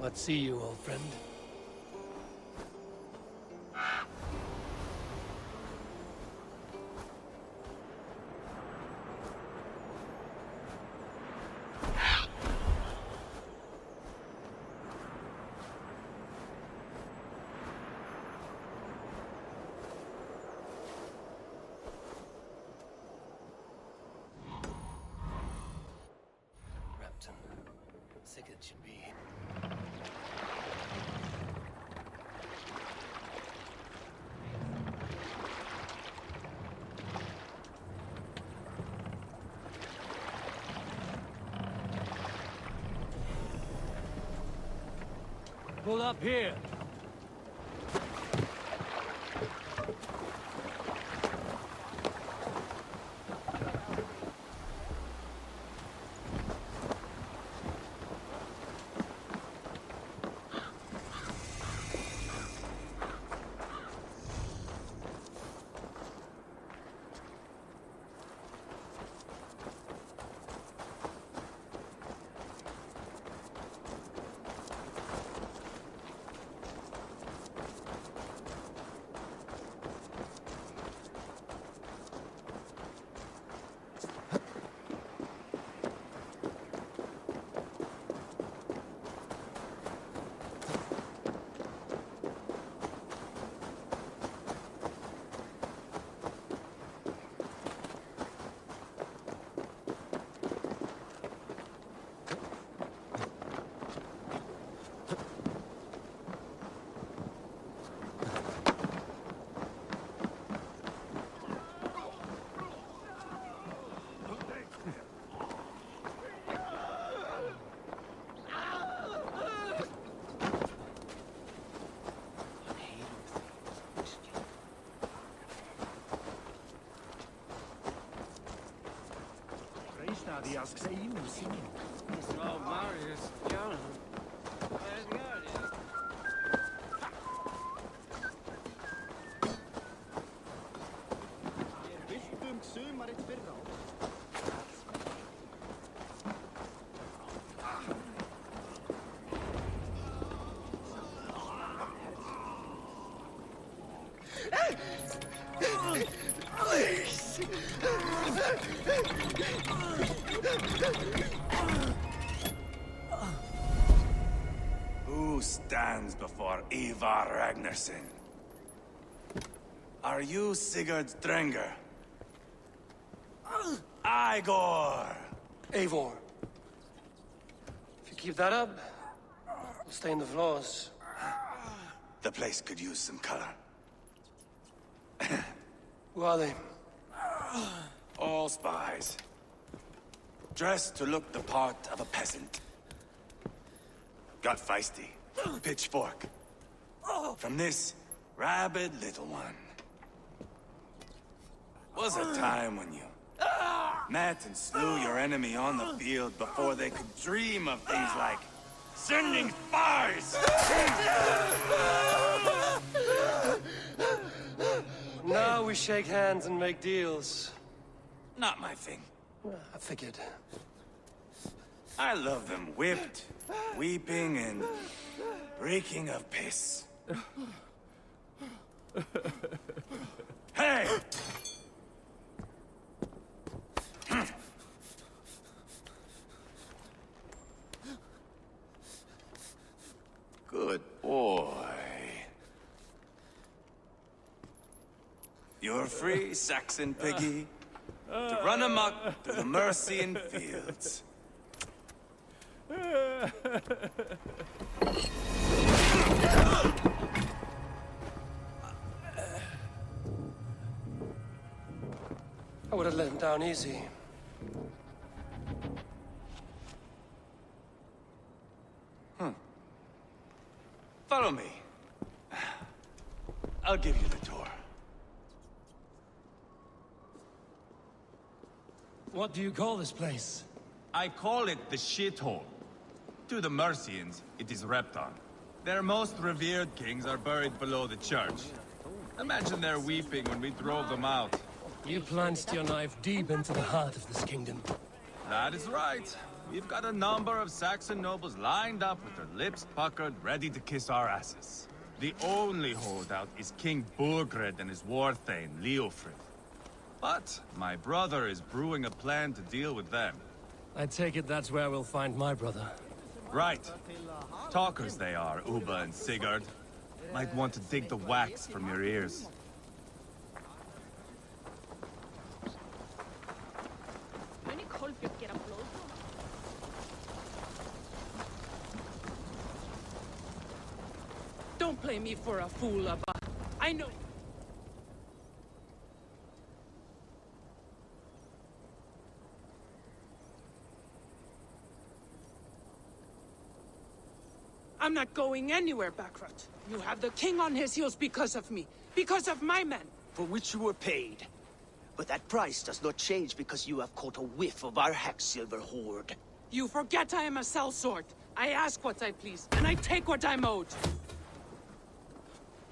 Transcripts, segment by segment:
What see you, old friend? Sick it should be. Pull up here. Die asks him to sing. Oh, Marius, John. Where's the guardian? Viltum gesehen, maar het verder. Who stands before Ivar Ragnarsson? Are you Sigurd Drenger? Igor! Eivor. If you keep that up, we'll stain the floors. The place could use some color. Who are they? All spies. Dressed to look the part of a peasant. Got feisty. Pitchfork. From this rabid little one. Was a time when you met and slew your enemy on the field before they could dream of things like sending spies! Now we shake hands and make deals. Not my thing. I figured. I love them whipped, weeping, and reeking of piss. Hey! Good boy. You're free, Saxon piggy, to run amok through the Mercian fields. I would have let him down easy. Follow me. I'll give you the tour. What do you call this place? I call it the shithole. To the Mercians, it is Repton. Their most revered kings are buried below the church. Imagine their weeping when we drove them out. You plunged your knife deep into the heart of this kingdom. That is right. We've got a number of Saxon nobles lined up with their lips puckered, ready to kiss our asses. The only holdout is King Burgred and his war thane, Leofrith. But my brother is brewing a plan to deal with them. I take it that's where we'll find my brother. Right. Talkers they are, Uba and Sigurd. Might want to dig the wax from your ears. Don't play me for a fool, Abba. I know... I'm not going anywhere, Backrot. You have the king on his heels because of me. Because of my men. For which you were paid. But that price does not change because you have caught a whiff of our Hacksilver hoard. You forget I am a sellsword. I ask what I please, and I take what I'm owed.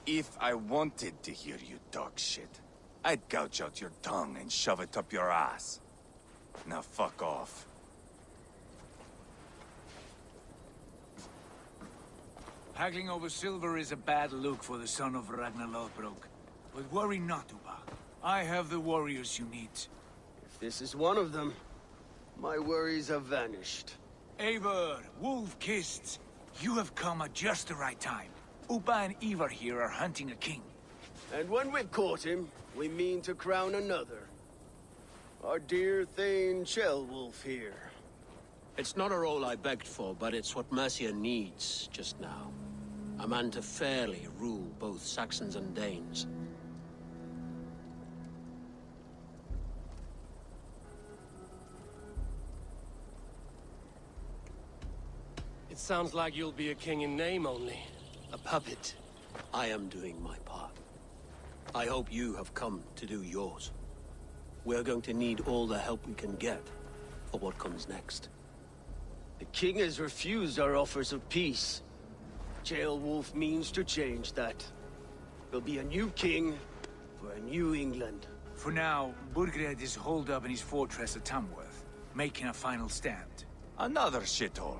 If I wanted to hear you talk shit, I'd gouge out your tongue and shove it up your ass. Now fuck off. Haggling over silver is a bad look for the son of Ragnar Lothbrok. But worry not, Uba. I have the warriors you need. If this is one of them, my worries have vanished. Eivor, Wolf-Kissed, you have come at just the right time. Uba and Ivar here are hunting a king. And when we've caught him, we mean to crown another. Our dear Thane Ceolwulf here. It's not a role I begged for, but it's what Mercia needs just now. A man to fairly rule both Saxons and Danes. It sounds like you'll be a king in name only. A puppet. I am doing my part. I hope you have come to do yours. We're going to need all the help we can get for what comes next. The king has refused our offers of peace. Ceolwulf means to change that. There'll be a new king for a new England. For now, Burgred is holed up in his fortress at Tamworth, making a final stand. Another shithole.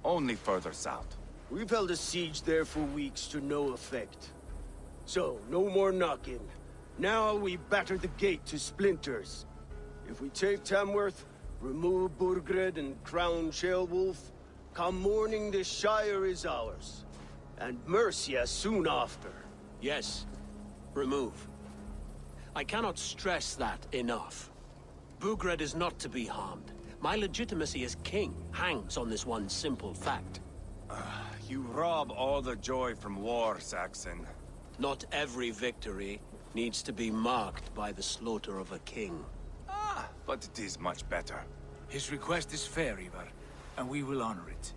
Only further south. We've held a siege there for weeks to no effect. So, no more knocking. Now we batter the gate to splinters. If we take Tamworth, remove Burgred and crown Ceolwulf, come morning the Shire is ours. And Mercia soon after. Yes, remove. I cannot stress that enough. Burgred is not to be harmed. My legitimacy as king hangs on this one simple fact. You rob all the joy from war, Saxon. Not every victory needs to be marked by the slaughter of a king. But it is much better. His request is fair, Ivar, and we will honor it.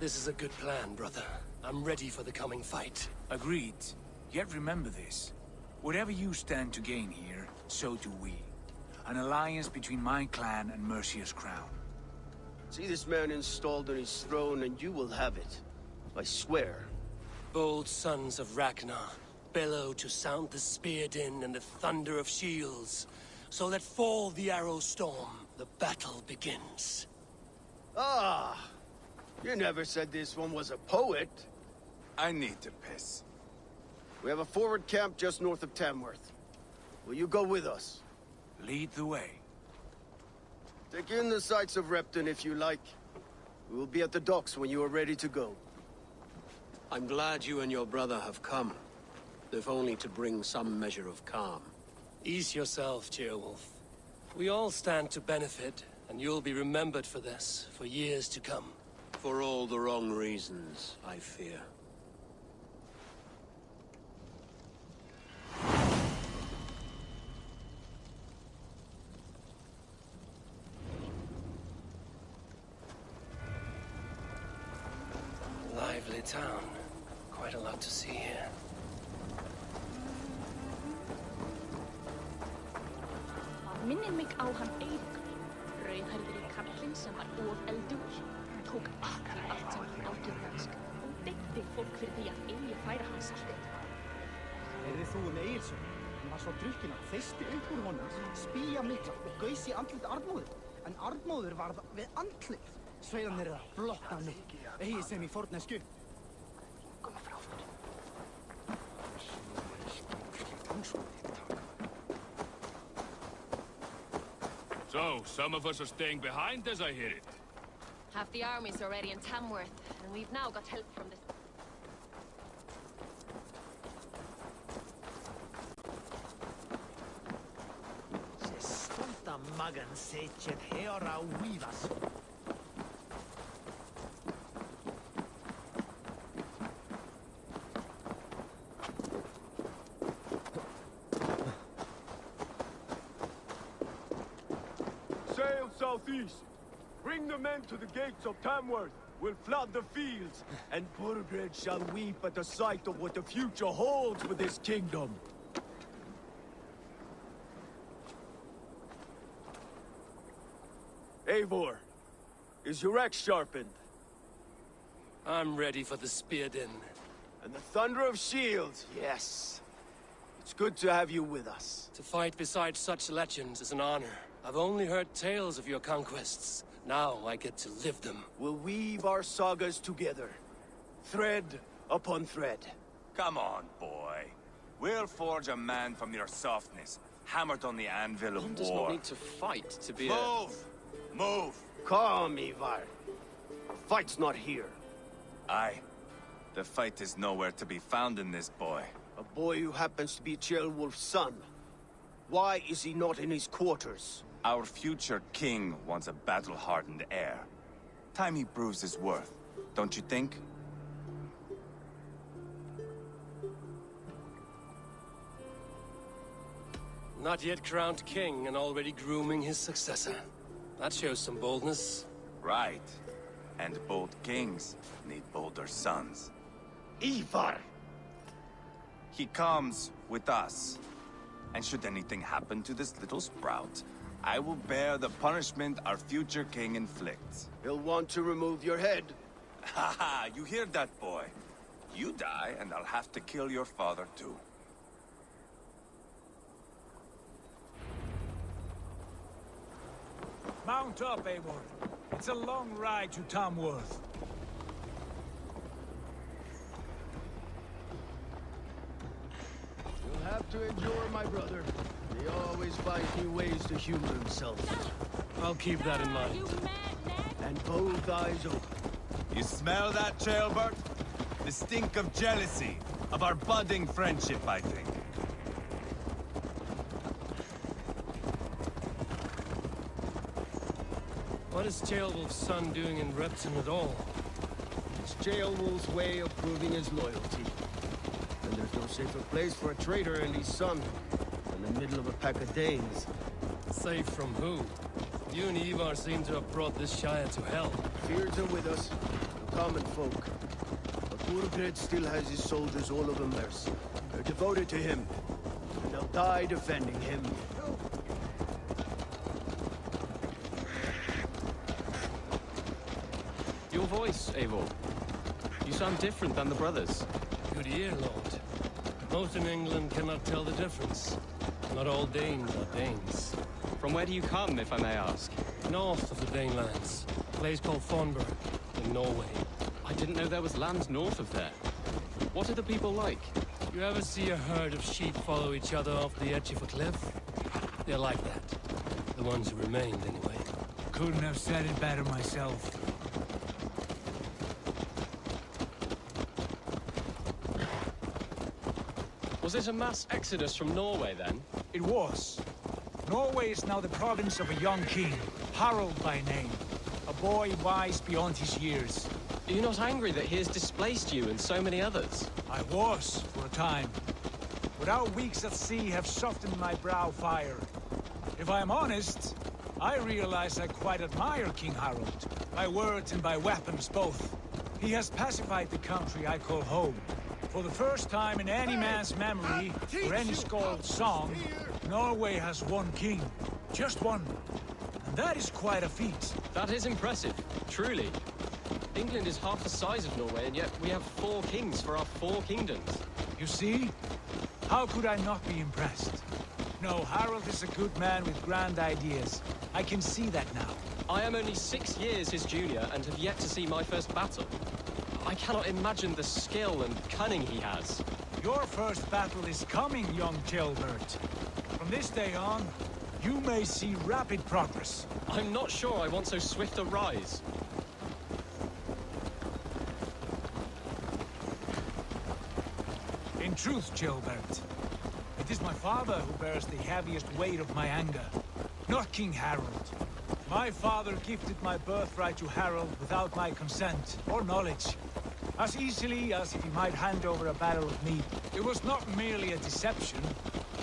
This is a good plan, brother. I'm ready for the coming fight. Agreed. Yet remember this. Whatever you stand to gain here, so do we. An alliance between my clan and Mercia's crown. See this man installed on his throne and you will have it. I swear. Bold sons of Ragnar, bellow to sound the spear din and the thunder of shields. So let fall the arrow storm. The battle begins. Ah! You never said this one was a poet. I need to piss. We have a forward camp just north of Tamworth. Will you go with us? Lead the way. Take in the sights of Repton if you like. We will be at the docks when you are ready to go. I'm glad you and your brother have come, if only to bring some measure of calm. Ease yourself, Ceolwulf. We all stand to benefit, and you'll be remembered for this, for years to come. For all the wrong reasons, I fear. Lively town. Quite a lot to see here. Minnir mig á hann Eiríkur, rauðhærðri kallinn sem var of eldur, tók ekki allt sem ákveðnast og Þið fólk fyrir því að eigi færa hans saltið. Heyrðir þú Egilsson? Hann var svo drukkinn að þeysti upp úr honum, spýja mikla og gaus í andlit Arnmóður. En Arnmóður varð við andlit. Sveiðanir að blotna nú, eigi sem í fornesku. So, some of us are staying behind as I hear it. Half the army's already in Tamworth, and we've now got help from the... Se stonta magan secet heora uivas. Sail southeast. Bring the men to the gates of Tamworth. We'll flood the fields, and Burgred shall weep at the sight of what the future holds for this kingdom. Eivor, is your axe sharpened? I'm ready for the spear din. And the thunder of shields, yes. It's good to have you with us. To fight beside such legends is an honor. I've only heard tales of your conquests. Now I get to live them. We'll weave our sagas together, thread upon thread. Come on, boy. We'll forge a man from your softness, hammered on the anvil of One war. does not need to fight to be Move! Move! Calm, Ivar. The fight's not here. Aye. The fight is nowhere to be found in this boy. A boy who happens to be Ceolwulf's son. Why is he not in his quarters? Our future king wants a battle-hardened heir. Time he proves his worth, don't you think? Not yet crowned king and already grooming his successor. That shows some boldness. Right. And bold kings need bolder sons. Ivar! He comes with us. And should anything happen to this little sprout, I will bear the punishment our future king inflicts. He'll want to remove your head. Ha ha! You hear that, boy? You die, and I'll have to kill your father, too. Mount up, Eivor. It's a long ride to Tamworth. You'll have to endure, my brother. He always finds new ways to humor himself. I'll keep that in mind. You mad, Ned? And both eyes open. You smell that, Ceolbert? The stink of jealousy, of our budding friendship, I think. What is Ceolwulf's son doing in Repton at all? It's Ceolwulf's way of proving his loyalty. And there's no safer place for a traitor and his son than the middle of a pack of Danes. Safe from who? You and Ivar seem to have brought this Shire to hell. Fears are with us, the common folk. But Burgred still has his soldiers all over Merse. They're devoted to him, and they'll die defending him. Your voice, Eivor. You sound different than the brothers. Good ear, Lord. Most in England cannot tell the difference. Not all Danes are Danes. From where do you come, if I may ask? North of the Danelands. A place called Thornburg, in Norway. I didn't know there was land north of there. What are the people like? You ever see a herd of sheep follow each other off the edge of a cliff? They're like that. The ones who remained, anyway. Couldn't have said it better myself. Was it a mass exodus from Norway, then? It was. Norway is now the province of a young king, Harald by name. A boy wise beyond his years. Are you not angry that he has displaced you and so many others? I was, for a time. But our weeks at sea have softened my brow fire. If I am honest, I realize I quite admire King Harald. By words and by weapons both. He has pacified the country I call home. For the first time in any man's memory, or any skald's song, Norway has one king. Just one. And that is quite a feat. That is impressive, truly. England is half the size of Norway, and yet we have 4 kings for our 4 kingdoms. You see? How could I not be impressed? No, Harold is a good man with grand ideas. I can see that now. I am only 6 years his junior and have yet to see my first battle. I cannot imagine the skill and cunning he has. Your first battle is coming, young Gilbert. From this day on, you may see rapid progress. I'm not sure I want so swift a rise. In truth, Gilbert, it is my father who bears the heaviest weight of my anger, not King Harold. My father gifted my birthright to Harold without my consent or knowledge, as easily as if he might hand over a barrel of meat. It was not merely a deception,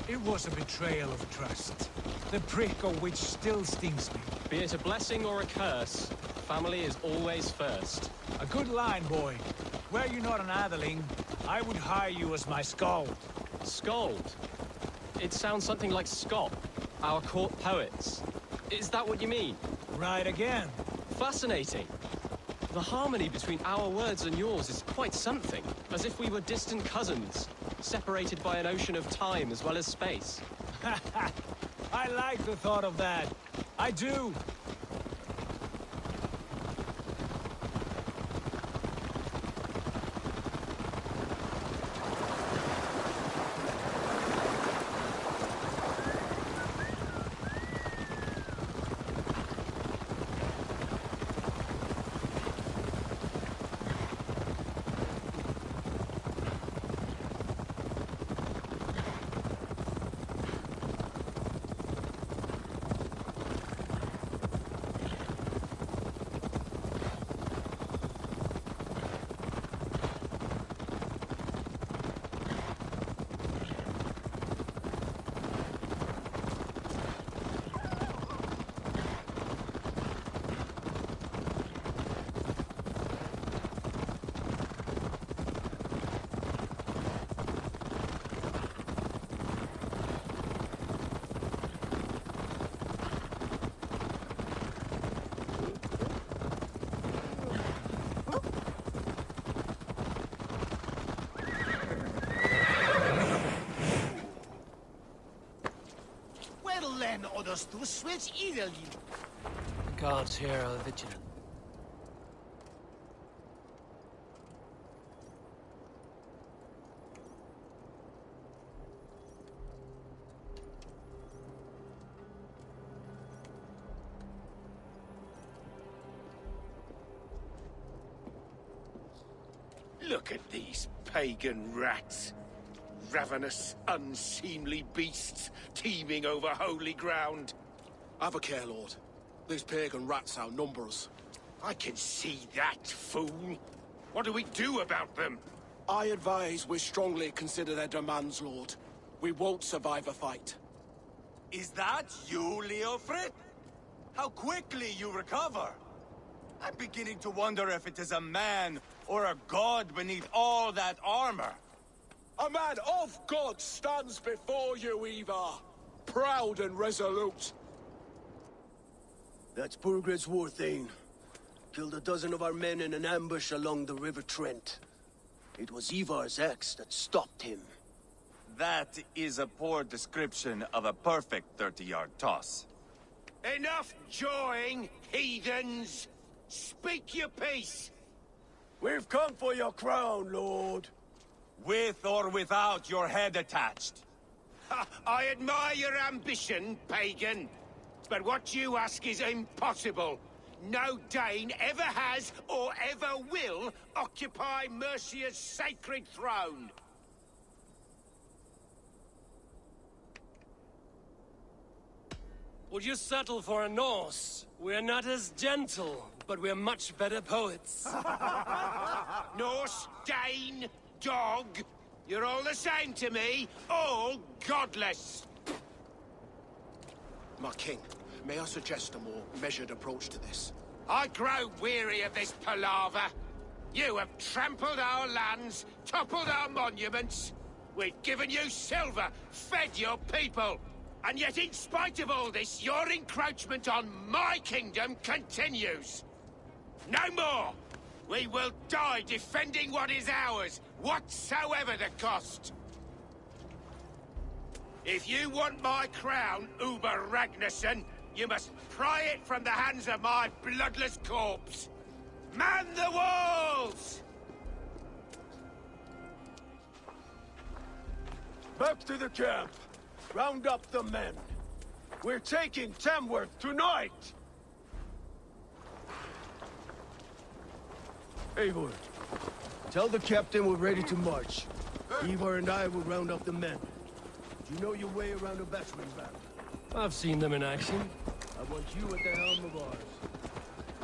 it was a betrayal of trust, the prick of which still stings me. Be it a blessing or a curse, family is always first. A good line, boy. Were you not an atheling, I would hire you as my skald. Skald? It sounds something like Scott, our court poets. Is that what you mean? Right again. Fascinating. The harmony between our words and yours is quite something. As if we were distant cousins, separated by an ocean of time as well as space. I like the thought of that. I do. Len others to switch eagerly. The guards here are vigilant. Look at these pagan rats. Ravenous, unseemly beasts teeming over holy ground. Have a care, Lord. These pagan rats outnumber us. I can see that, fool. What do we do about them? I advise we strongly consider their demands, Lord. We won't survive a fight. Is that you, Leofrid? How quickly you recover! I'm beginning to wonder if it is a man or a god beneath all that armor. A man of God stands before you, Ivar. Proud and resolute. That's Burgred's Warthane. Killed a dozen of our men in an ambush along the River Trent. It was Ivar's axe that stopped him. That is a poor description of a perfect 30-yard toss. Enough jawing, heathens! Speak your piece! We've come for your crown, Lord. With or without your head attached. Ha, I admire your ambition, pagan. But what you ask is impossible. No Dane ever has or ever will occupy Mercia's sacred throne. Would you settle for a Norse? We're not as gentle, but we're much better poets. Norse, Dane, dog, you're all the same to me, all godless. My king, may I suggest a more measured approach to this? I grow weary of this palaver. You have trampled our lands, toppled our monuments. We've given you silver, fed your people. And yet, in spite of all this, your encroachment on my kingdom continues. No more! We will die defending what is ours, whatsoever the cost. If you want my crown, Uber Ragnarsson, you must pry it from the hands of my bloodless corpse. Man the walls! Back to the camp. Round up the men. We're taking Tamworth tonight! Eivor, tell the captain we're ready to march. Ivar and I will round up the men. Do you know your way around a battering ram? I've seen them in action. I want you at the helm of ours.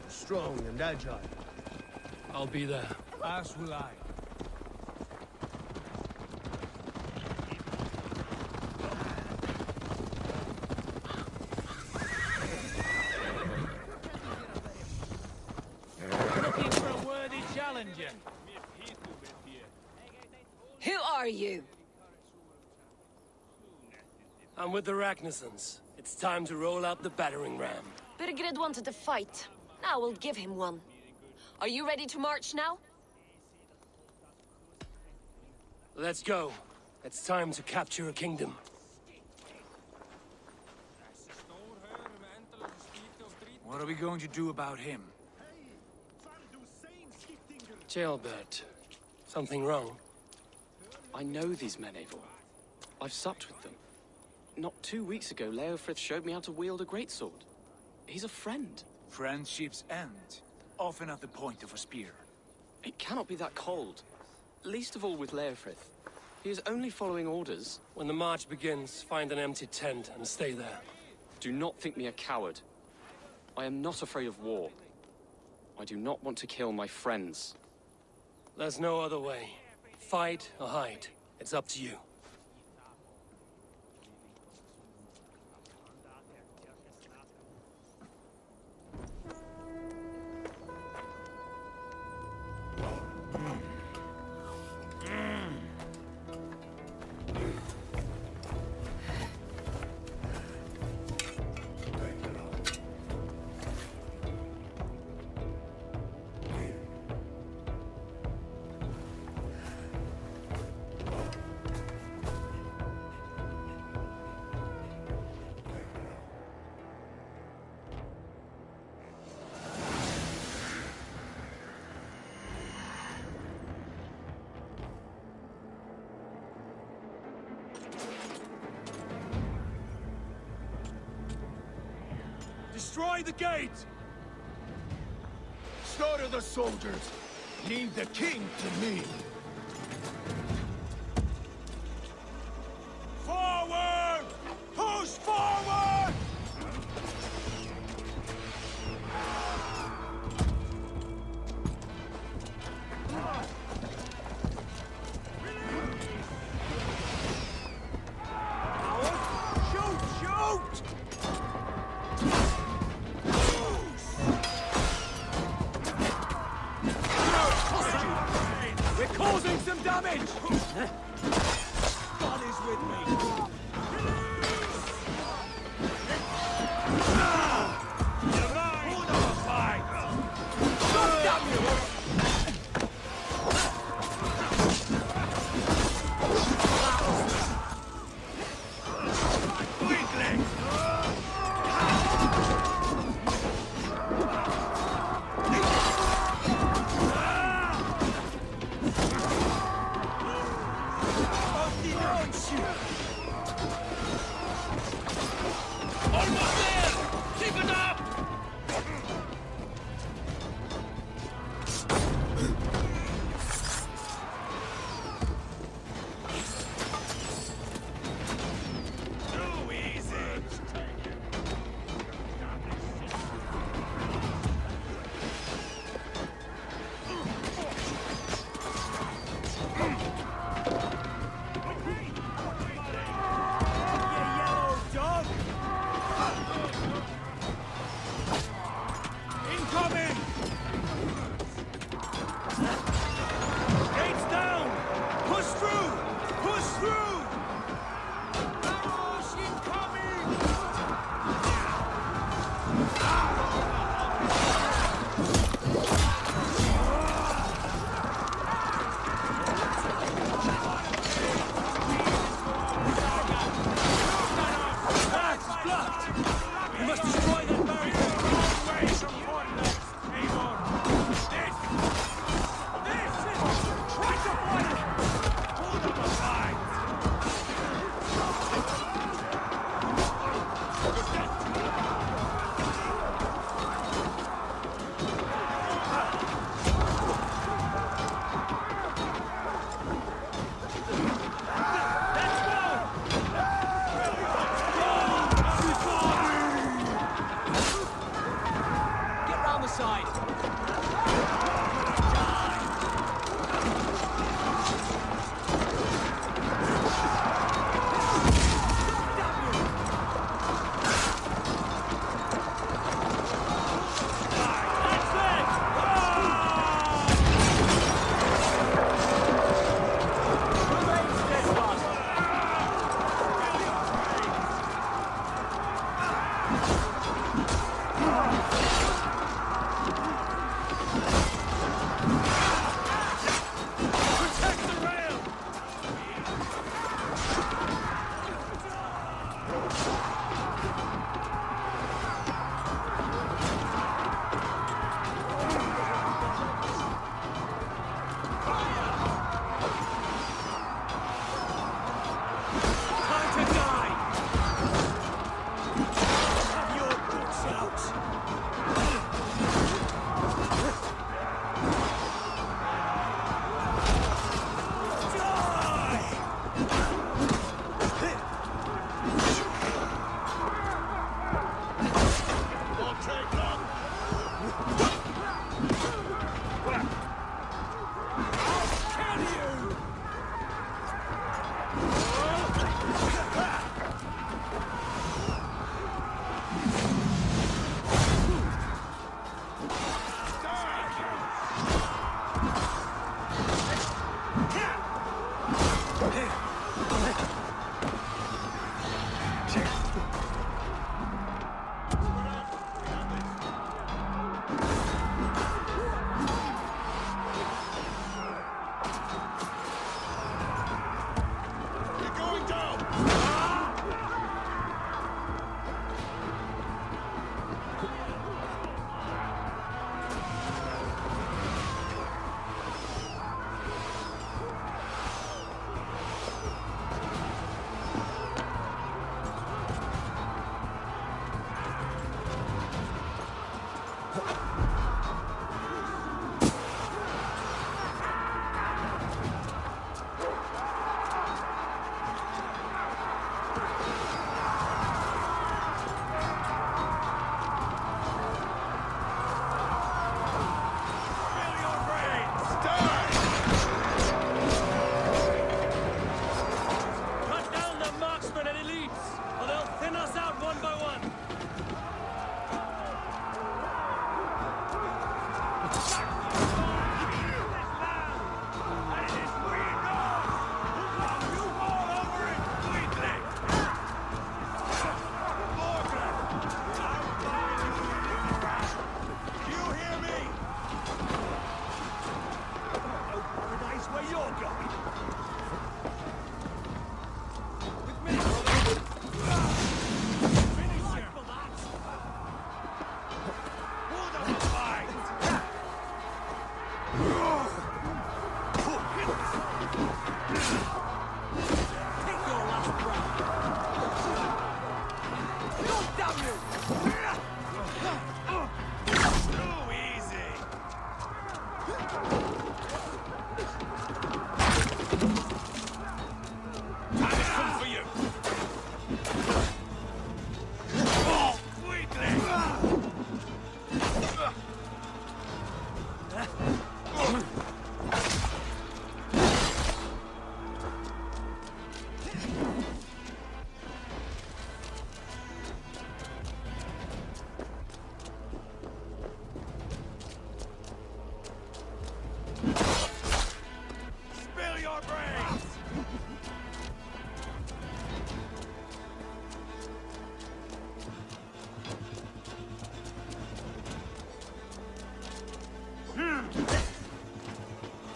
Strong and agile. I'll be there. As will I. Looking for a worthy challenger. Who are you? I'm with the Ragnarssons. It's time to roll out the battering ram. Birgred wanted to fight. Now we'll give him one. Are you ready to march now? Let's go. It's time to capture a kingdom. What are we going to do about him? Jailbird. Something wrong? I know these men, Eivor. I've supped with them. Not 2 weeks ago, Leofrith showed me how to wield a greatsword. He's a friend. Friendships end, often at the point of a spear. It cannot be that cold. Least of all with Leofrith. He is only following orders. When the march begins, find an empty tent and stay there. Do not think me a coward. I am not afraid of war. I do not want to kill my friends. There's no other way. Fight or hide. It's up to you. Destroy the gate! Slaughter the soldiers! Leave the king to me! Forward! Push forward! Shoot! Shoot! We're causing some damage! God is with me!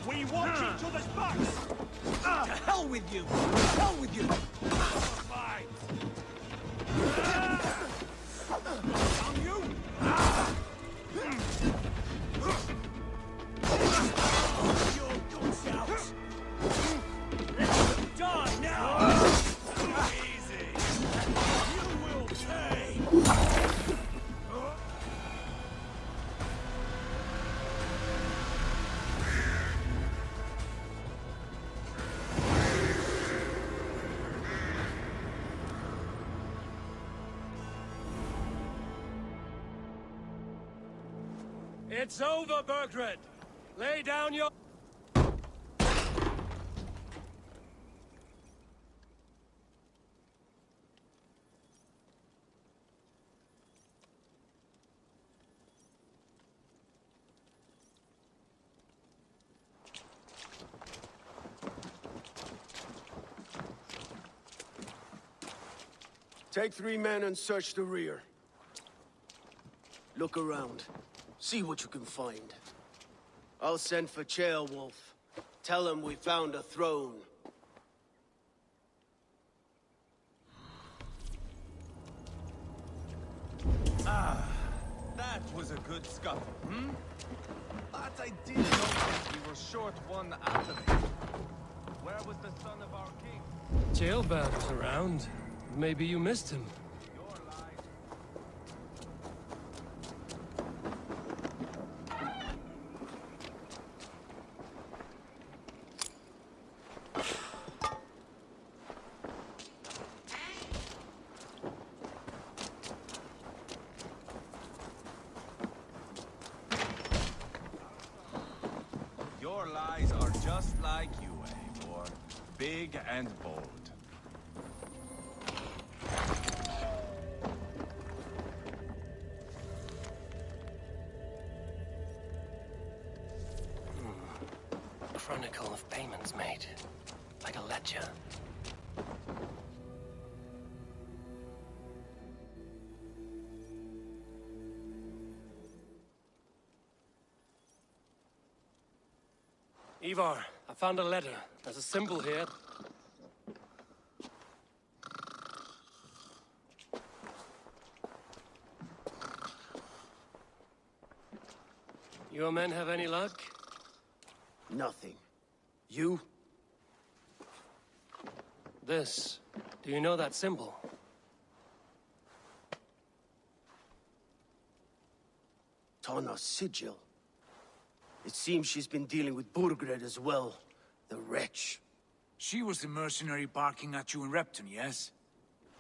We watch each other's backs! To hell with you! To hell with you! Fight! Down you! Your guts out! Die now! Easy! You will pay! It's over, Burgred! Lay down your... Take 3 men and search the rear. Look around. See what you can find. I'll send for Chaelwolf. Tell him we found a throne. Ah, that was a good scuffle, hmm? But I did notice we were short one athlete. Where was the son of our king? Jailbird was around. Maybe you missed him. Your lies are just like you, Eivor. Big and bold. Chronicle of payments made. Like a ledger. Ivar, I found a letter. There's a symbol here. Your men have any luck? Nothing. You? This. Do you know that symbol? Tana's sigil. It seems she's been dealing with Burgred as well. The wretch. She was the mercenary barking at you in Repton, yes?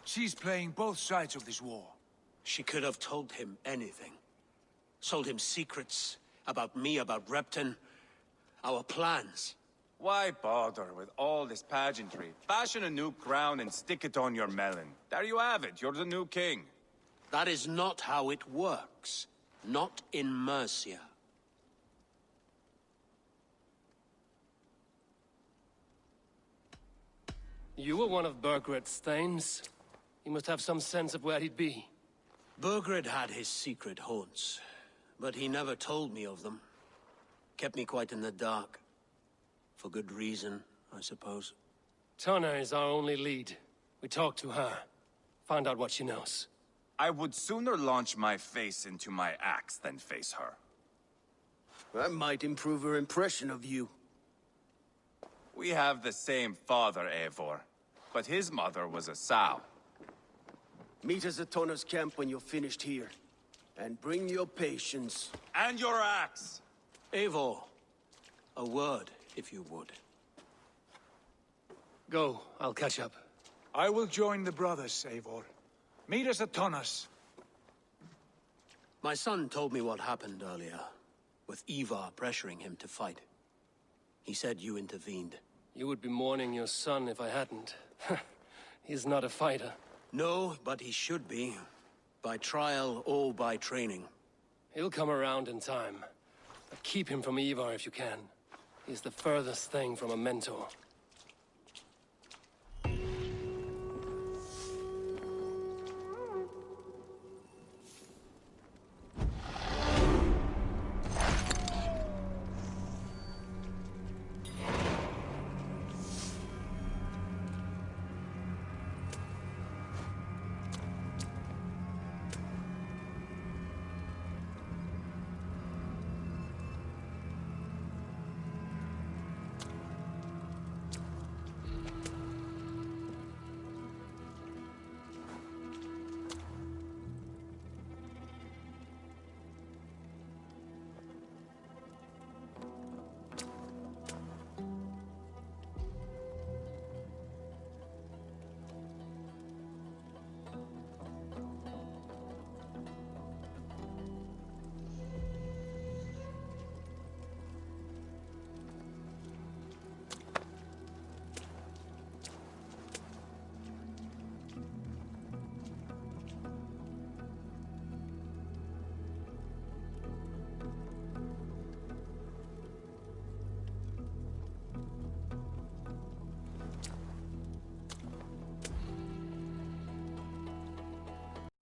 She's playing both sides of this war. She could have told him anything. Sold him secrets about me, about Repton, our plans. Why bother with all this pageantry? Fashion a new crown and stick it on your melon. There you have it, you're the new king. That is not how it works. Not in Mercia. You were one of Burgred's thanes. He must have some sense of where he'd be. Burgred had his secret haunts, but he never told me of them. Kept me quite in the dark. For good reason, I suppose. Tana is our only lead. We talk to her. Find out what she knows. I would sooner launch my face into my axe than face her. That might improve her impression of you. We have the same father, Eivor, but his mother was a sow. Meet us at Tana's camp when you're finished here. And bring your patience. And your axe! Eivor, a word, if you would. Go, I'll catch up. I will join the brothers, Eivor. Meet us at Tana's. My son told me what happened earlier, with Ivar pressuring him to fight. He said you intervened. You would be mourning your son if I hadn't. He's not a fighter. No, but he should be. By trial or by training. He'll come around in time. But keep him from Ivar if you can. He's the furthest thing from a mentor.